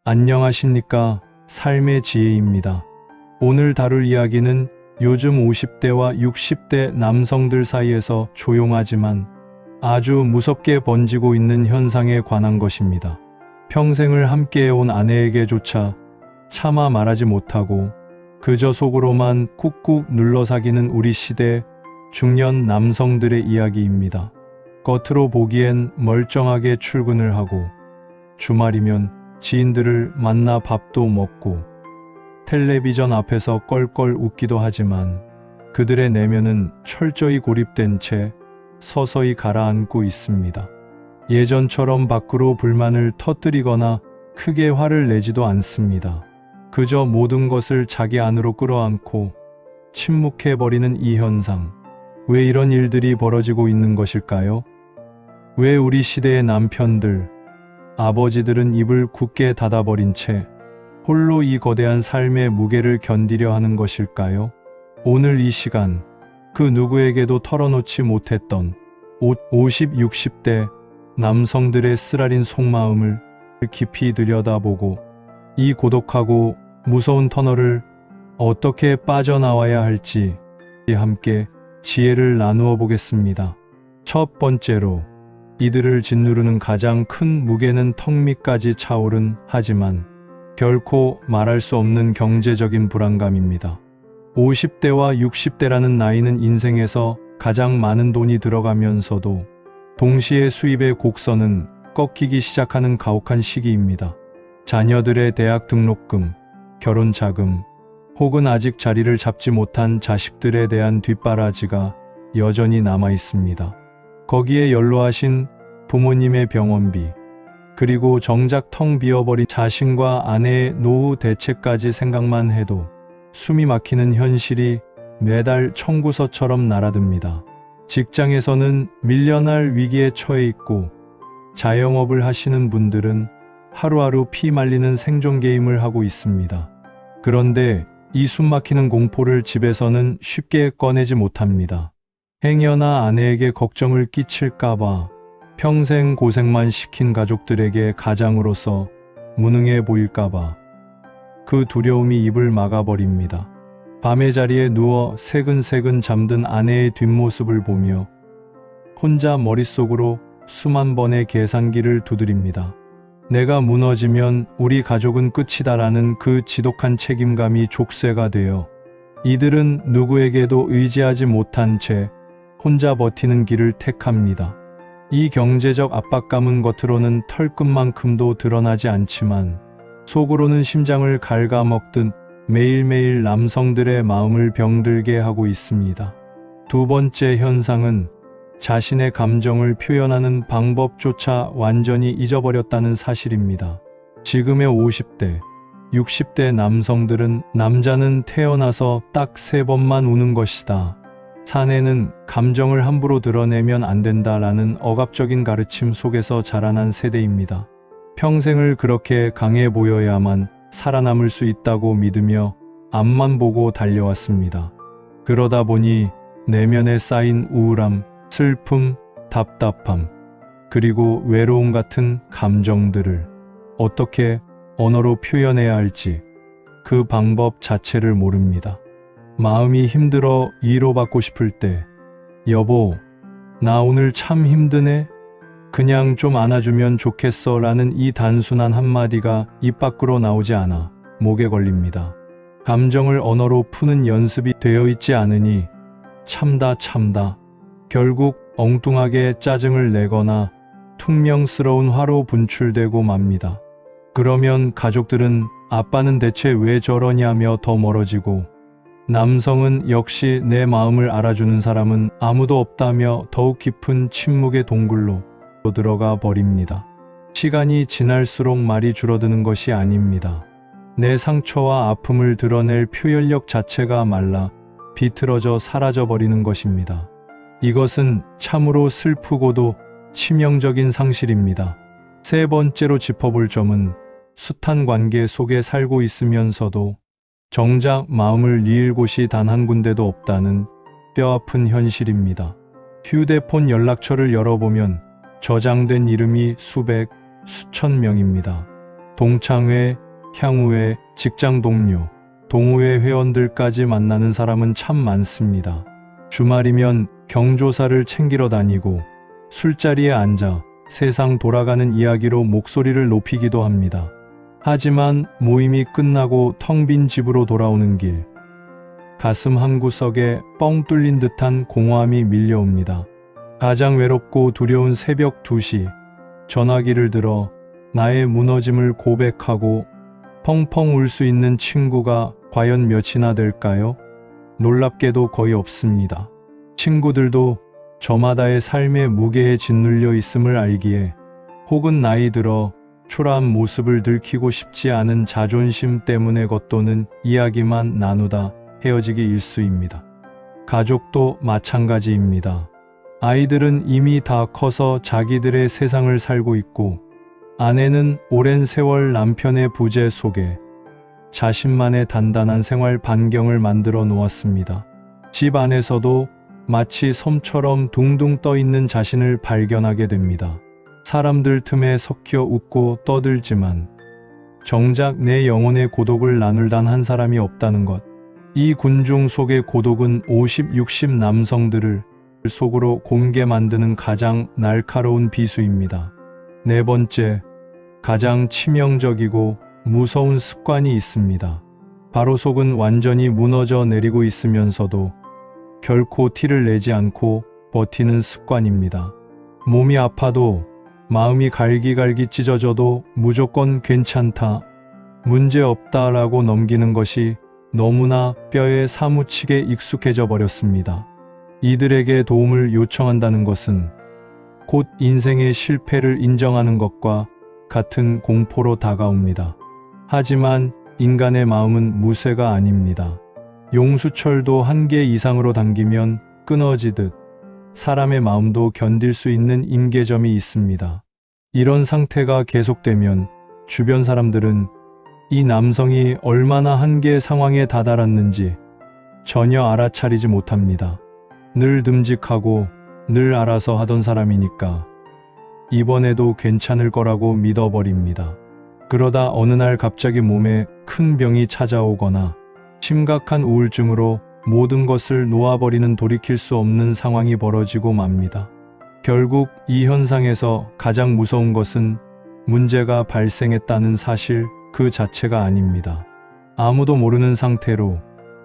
안녕하십니까. 삶의 지혜입니다. 오늘 다룰 이야기는 요즘 50대와 60대 남성들 사이에서 조용하지만 아주 무섭게 번지고 있는 현상에 관한 것입니다. 평생을 함께해온 아내에게조차 차마 말하지 못하고 그저 속으로만 꾹꾹 눌러 사귀는 우리 시대 중년 남성들의 이야기입니다. 겉으로 보기엔 멀쩡하게 출근을 하고 주말이면 지인들을 만나 밥도 먹고 텔레비전 앞에서 껄껄 웃기도 하지만 그들의 내면은 철저히 고립된 채 서서히 가라앉고 있습니다. 예전처럼 밖으로 불만을 터뜨리거나 크게 화를 내지도 않습니다. 그저 모든 것을 자기 안으로 끌어안고 침묵해버리는 이 현상. 왜 이런 일들이 벌어지고 있는 것일까요? 왜 우리 시대의 남편들, 아버지들은 입을 굳게 닫아버린 채 홀로 이 거대한 삶의 무게를 견디려 하는 것일까요? 오늘 이 시간 그 누구에게도 털어놓지 못했던 50, 60대 남성들의 쓰라린 속마음을 깊이 들여다보고 이 고독하고 무서운 터널을 어떻게 빠져나와야 할지 함께 지혜를 나누어 보겠습니다. 첫 번째로 이들을 짓누르는 가장 큰 무게는 턱 밑까지 차오른 하지만 결코 말할 수 없는 경제적인 불안감입니다. 50대와 60대라는 나이는 인생에서 가장 많은 돈이 들어가면서도 동시에 수입의 곡선은 꺾이기 시작하는 가혹한 시기입니다. 자녀들의 대학 등록금, 결혼 자금, 혹은 아직 자리를 잡지 못한 자식들에 대한 뒷바라지가 여전히 남아 있습니다. 거기에 연로하신 부모님의 병원비, 그리고 정작 텅 비어버린 자신과 아내의 노후 대책까지 생각만 해도 숨이 막히는 현실이 매달 청구서처럼 날아듭니다. 직장에서는 밀려날 위기에 처해 있고 자영업을 하시는 분들은 하루하루 피 말리는 생존 게임을 하고 있습니다. 그런데 이 숨막히는 공포를 집에서는 쉽게 꺼내지 못합니다. 행여나 아내에게 걱정을 끼칠까봐 평생 고생만 시킨 가족들에게 가장으로서 무능해 보일까봐 그 두려움이 입을 막아버립니다. 밤의 자리에 누워 새근새근 잠든 아내의 뒷모습을 보며 혼자 머릿속으로 수만 번의 계산기를 두드립니다. 내가 무너지면 우리 가족은 끝이다라는 그 지독한 책임감이 족쇄가 되어 이들은 누구에게도 의지하지 못한 채 혼자 버티는 길을 택합니다. 이 경제적 압박감은 겉으로는 털끝만큼도 드러나지 않지만 속으로는 심장을 갉아먹듯 매일매일 남성들의 마음을 병들게 하고 있습니다. 두 번째 현상은 자신의 감정을 표현하는 방법조차 완전히 잊어버렸다는 사실입니다. 지금의 50대, 60대 남성들은 남자는 태어나서 딱 3번만 우는 것이다. 사내는 감정을 함부로 드러내면 안 된다라는 억압적인 가르침 속에서 자라난 세대입니다. 평생을 그렇게 강해 보여야만 살아남을 수 있다고 믿으며 앞만 보고 달려왔습니다. 그러다 보니 내면에 쌓인 우울함, 슬픔, 답답함, 그리고 외로움 같은 감정들을 어떻게 언어로 표현해야 할지 그 방법 자체를 모릅니다. 마음이 힘들어 위로받고 싶을 때 여보, 나 오늘 참 힘드네? 그냥 좀 안아주면 좋겠어 라는 이 단순한 한마디가 입 밖으로 나오지 않아 목에 걸립니다. 감정을 언어로 푸는 연습이 되어 있지 않으니 참다 결국 엉뚱하게 짜증을 내거나 퉁명스러운 화로 분출되고 맙니다. 그러면 가족들은 아빠는 대체 왜 저러냐며 더 멀어지고 남성은 역시 내 마음을 알아주는 사람은 아무도 없다며 더욱 깊은 침묵의 동굴로 들어가 버립니다. 시간이 지날수록 말이 줄어드는 것이 아닙니다. 내 상처와 아픔을 드러낼 표현력 자체가 말라 비틀어져 사라져버리는 것입니다. 이것은 참으로 슬프고도 치명적인 상실입니다. 세 번째로 짚어볼 점은 숱한 관계 속에 살고 있으면서도 정작 마음을 뉘을 곳이 단 한 군데도 없다는 뼈아픈 현실입니다. 휴대폰 연락처를 열어보면 저장된 이름이 수백, 수천 명입니다. 동창회, 향후회, 직장 동료, 동호회 회원들까지 만나는 사람은 참 많습니다. 주말이면 경조사를 챙기러 다니고 술자리에 앉아 세상 돌아가는 이야기로 목소리를 높이기도 합니다. 하지만 모임이 끝나고 텅 빈 집으로 돌아오는 길, 가슴 한구석에 뻥 뚫린 듯한 공허함이 밀려옵니다. 가장 외롭고 두려운 새벽 2시, 전화기를 들어 나의 무너짐을 고백하고 펑펑 울 수 있는 친구가 과연 몇이나 될까요? 놀랍게도 거의 없습니다. 친구들도 저마다의 삶의 무게에 짓눌려 있음을 알기에, 혹은 나이 들어 초라한 모습을 들키고 싶지 않은 자존심 때문에 겉도는 이야기만 나누다 헤어지기 일쑤입니다. 가족도 마찬가지입니다. 아이들은 이미 다 커서 자기들의 세상을 살고 있고, 아내는 오랜 세월 남편의 부재 속에 자신만의 단단한 생활 반경을 만들어 놓았습니다. 집 안에서도 마치 섬처럼 둥둥 떠 있는 자신을 발견하게 됩니다. 사람들 틈에 섞여 웃고 떠들지만 정작 내 영혼의 고독을 나눌 단 한 사람이 없다는 것. 이 군중 속의 고독은 50, 60 남성들을 속으로 곰게 만드는 가장 날카로운 비수입니다. 네 번째, 가장 치명적이고 무서운 습관이 있습니다. 바로 속은 완전히 무너져 내리고 있으면서도 결코 티를 내지 않고 버티는 습관입니다. 몸이 아파도, 마음이 갈기갈기 찢어져도 무조건 괜찮다, 문제없다라고 넘기는 것이 너무나 뼈에 사무치게 익숙해져 버렸습니다. 이들에게 도움을 요청한다는 것은 곧 인생의 실패를 인정하는 것과 같은 공포로 다가옵니다. 하지만 인간의 마음은 무쇠가 아닙니다. 용수철도 한계 이상으로 당기면 끊어지듯 사람의 마음도 견딜 수 있는 임계점이 있습니다. 이런 상태가 계속되면 주변 사람들은 이 남성이 얼마나 한계 상황에 다다랐는지 전혀 알아차리지 못합니다. 늘 듬직하고 늘 알아서 하던 사람이니까 이번에도 괜찮을 거라고 믿어버립니다. 그러다 어느 날 갑자기 몸에 큰 병이 찾아오거나 심각한 우울증으로 모든 것을 놓아버리는 돌이킬 수 없는 상황이 벌어지고 맙니다. 결국 이 현상에서 가장 무서운 것은 문제가 발생했다는 사실 그 자체가 아닙니다. 아무도 모르는 상태로,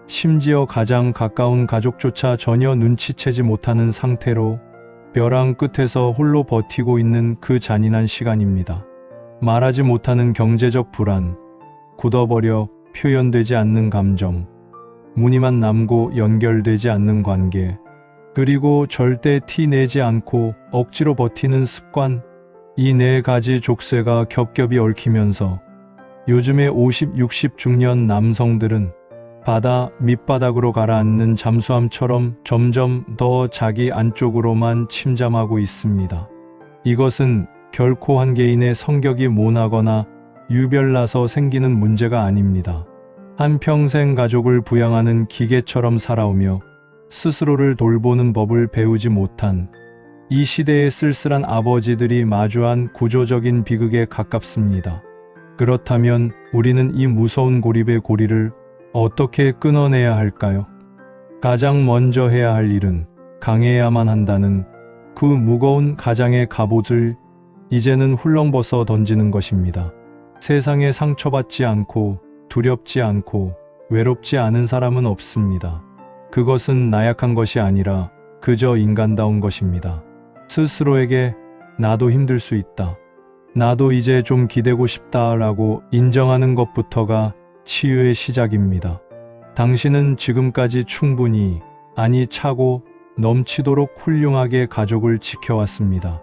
심지어 가장 가까운 가족조차 전혀 눈치채지 못하는 상태로 벼랑 끝에서 홀로 버티고 있는 그 잔인한 시간입니다. 말하지 못하는 경제적 불안, 굳어버려 표현되지 않는 감정, 무늬만 남고 연결되지 않는 관계, 그리고 절대 티 내지 않고 억지로 버티는 습관, 이 네 가지 족쇄가 겹겹이 얽히면서 요즘의 50, 60 중년 남성들은 바다 밑바닥으로 가라앉는 잠수함처럼 점점 더 자기 안쪽으로만 침잠하고 있습니다. 이것은 결코 한 개인의 성격이 모나거나 유별나서 생기는 문제가 아닙니다. 한평생 가족을 부양하는 기계처럼 살아오며 스스로를 돌보는 법을 배우지 못한 이 시대의 쓸쓸한 아버지들이 마주한 구조적인 비극에 가깝습니다. 그렇다면 우리는 이 무서운 고립의 고리를 어떻게 끊어내야 할까요? 가장 먼저 해야 할 일은 강해야만 한다는 그 무거운 가장의 갑옷을 이제는 훌렁벗어 던지는 것입니다. 세상에 상처받지 않고 두렵지 않고 외롭지 않은 사람은 없습니다. 그것은 나약한 것이 아니라 그저 인간다운 것입니다. 스스로에게 나도 힘들 수 있다, 나도 이제 좀 기대고 싶다라고 인정하는 것부터가 치유의 시작입니다. 당신은 지금까지 충분히, 아니 차고 넘치도록 훌륭하게 가족을 지켜왔습니다.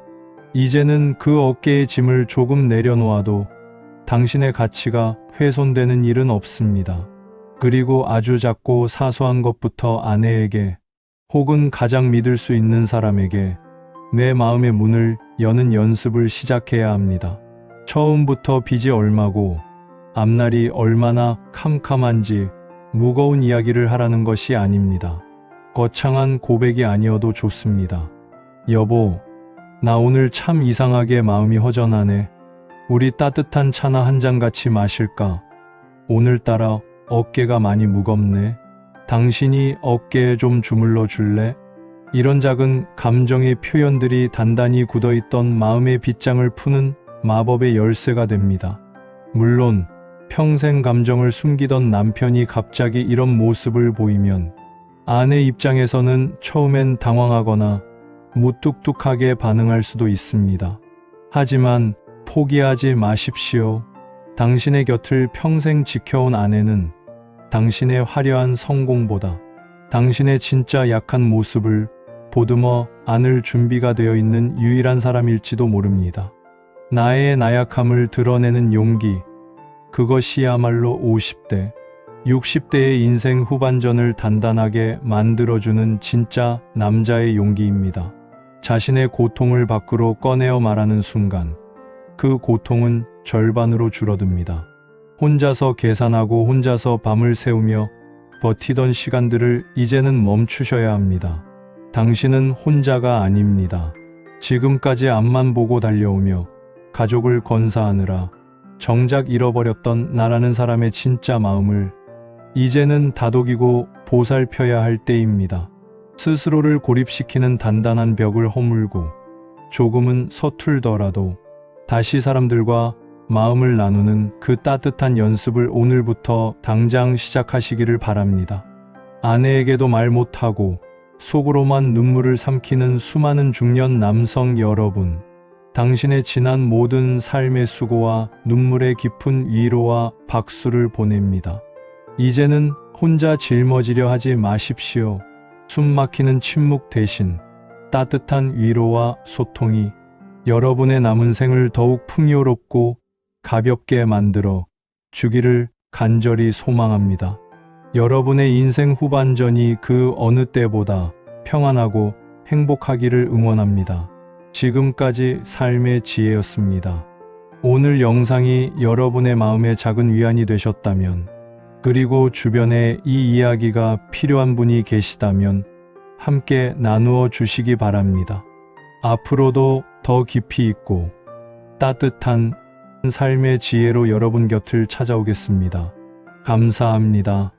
이제는 그 어깨의 짐을 조금 내려놓아도 당신의 가치가 훼손되는 일은 없습니다. 그리고 아주 작고 사소한 것부터 아내에게, 혹은 가장 믿을 수 있는 사람에게 내 마음의 문을 여는 연습을 시작해야 합니다. 처음부터 빚이 얼마고 앞날이 얼마나 캄캄한지 무거운 이야기를 하라는 것이 아닙니다. 거창한 고백이 아니어도 좋습니다. 여보, 나 오늘 참 이상하게 마음이 허전하네. 우리 따뜻한 차나 한 잔 같이 마실까? 오늘따라 어깨가 많이 무겁네. 당신이 어깨에 좀 주물러 줄래? 이런 작은 감정의 표현들이 단단히 굳어있던 마음의 빗장을 푸는 마법의 열쇠가 됩니다. 물론 평생 감정을 숨기던 남편이 갑자기 이런 모습을 보이면 아내 입장에서는 처음엔 당황하거나 무뚝뚝하게 반응할 수도 있습니다. 하지만 포기하지 마십시오. 당신의 곁을 평생 지켜온 아내는 당신의 화려한 성공보다 당신의 진짜 약한 모습을 보듬어 안을 준비가 되어 있는 유일한 사람일지도 모릅니다. 나의 나약함을 드러내는 용기, 그것이야말로 50대, 60대의 인생 후반전을 단단하게 만들어주는 진짜 남자의 용기입니다. 자신의 고통을 밖으로 꺼내어 말하는 순간 그 고통은 절반으로 줄어듭니다. 혼자서 계산하고 혼자서 밤을 새우며 버티던 시간들을 이제는 멈추셔야 합니다. 당신은 혼자가 아닙니다. 지금까지 앞만 보고 달려오며 가족을 건사하느라 정작 잃어버렸던 나라는 사람의 진짜 마음을 이제는 다독이고 보살펴야 할 때입니다. 스스로를 고립시키는 단단한 벽을 허물고 조금은 서툴더라도 다시 사람들과 마음을 나누는 그 따뜻한 연습을 오늘부터 당장 시작하시기를 바랍니다. 아내에게도 말 못하고 속으로만 눈물을 삼키는 수많은 중년 남성 여러분, 당신의 지난 모든 삶의 수고와 눈물의 깊은 위로와 박수를 보냅니다. 이제는 혼자 짊어지려 하지 마십시오. 숨 막히는 침묵 대신 따뜻한 위로와 소통이 여러분의 남은 생을 더욱 풍요롭고 가볍게 만들어 주기를 간절히 소망합니다. 여러분의 인생 후반전이 그 어느 때보다 평안하고 행복하기를 응원합니다. 지금까지 삶의 지혜였습니다. 오늘 영상이 여러분의 마음에 작은 위안이 되셨다면, 그리고 주변에 이 이야기가 필요한 분이 계시다면 함께 나누어 주시기 바랍니다. 앞으로도 더 깊이 있고 따뜻한 삶의 지혜로 여러분 곁을 찾아오겠습니다. 감사합니다.